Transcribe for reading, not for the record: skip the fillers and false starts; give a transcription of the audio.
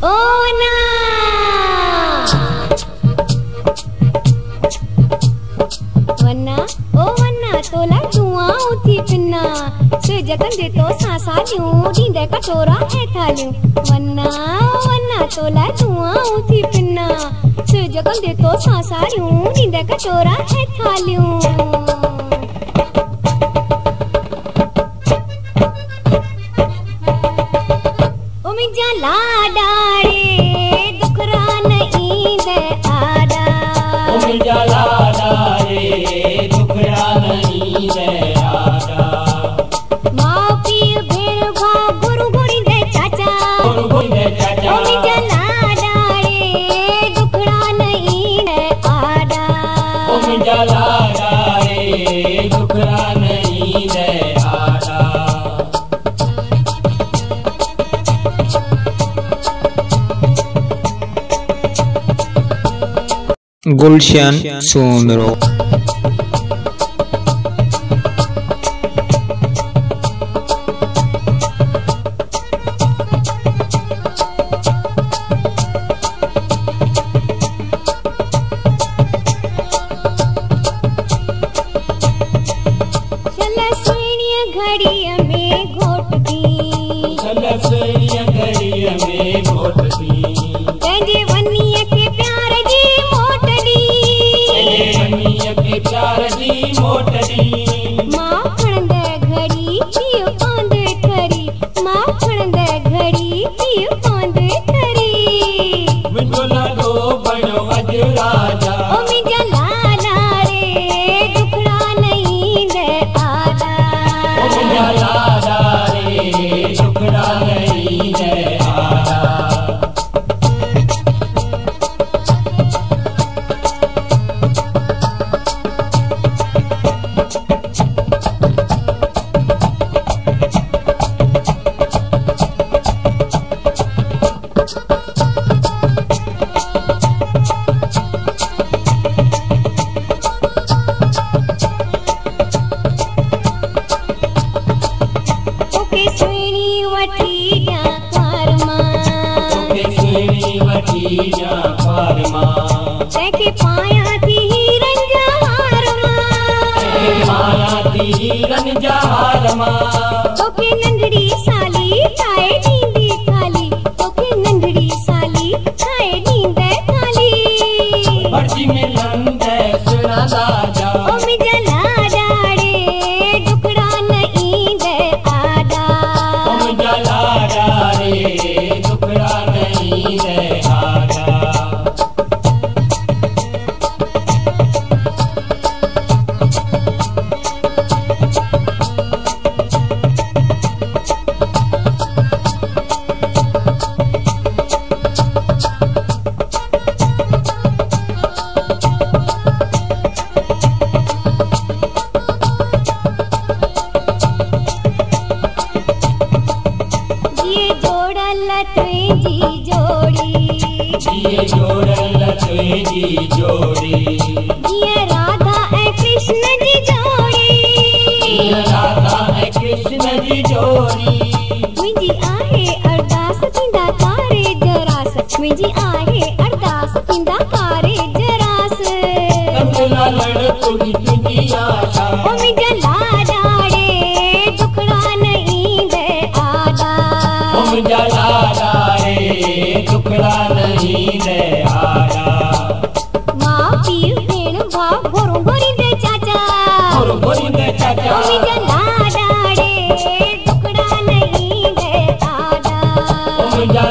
ओ वन्ना वन्ना ओ वन्ना तोला धुआं उथी पिन्ना सिज कंदे तो सासालियूं दींदे कटोरा है थालियूं वन्ना ओ वन्ना तोला धुआं उथी पिन्ना सिज कंदे तो सासालियूं दींदे कटोरा है थालियूं ओ मुंहिंजा लाडा रे दुखरा न ईंदे आडा ओ मुंहिंजा लाडा रे दुखरा न ईंदे आडा माउ पीउ भेण भाउ गुरु घुरींदे चाचा गुरु घुरींदे चाचा ओ मुंहिंजा लाडा रे दुखड़ा न ईंदे आडा ओ मुंहिंजा लाडा रे दुखरा न ईंदे आडा गुलशन सोमरो घड़िया में घोटती सलसड़िया घड़िया में घोटती तेजे वन्नीअ के प्यार जी मोटड़ी वन्नीअ के प्यार जी मोटड़ी मां खणंदे घड़ी पियो पांदे खरी मां खणंदे घड़ी पियो पांदे खरी मुंहिंजो लाडो बणो अॼु राजा ओ मुंहिंजा लाडा रे दुखड़ा न ईंदे आडा ओ मुंहिंजा लाडा रे दुखड़ा न ईंदे आडा ओके सुणी वठी जा कारमा तोखे सुहिणी वठी जा पारमा तंहिंखे पायां थी हीरनि जा हारमा माया थी हीरनि जा हारमा तोखे नंढड़ी साली ठाहे ॾींदी थाली तोखे नंढड़ी साली ठाहे ॾींदे थाली भटजी मिलंदे सुहिणा लाडा ओ मुंहिंजा लाडा रे दुखड़ा न ईंदे आडा ओ मुंहिंजा लाडा रे दुखड़ा न ईंदे आडा जिए जोड़ल तुंहिंजी जोड़ी जिए जोड़ल तुंहिंजी जोड़ी जिए राधा ऐं कृष्ण जी जोड़ी जिए राधा ऐं कृष्ण जी जोड़ी मुंहिंजी आहे अरदास थींदा तारे जरास मुंहिंजी आहे अरदास थींदा तारे जरास कंदला लड़ तुझी तुझी आशा ओ मुंहिंजा लाडा रे दुखड़ा न ईंदे आडा ओ मुंहिंजा लाडा रे दुखड़ा न ईंदे आडा माउ पीउ भेण भाउ घोरू घोरींदे चाचा गुरु घुरींदे ओ चाचा मुंहिंजा लाडा रे दुखड़ा न ईंदे आडा ओ मुंहिंजा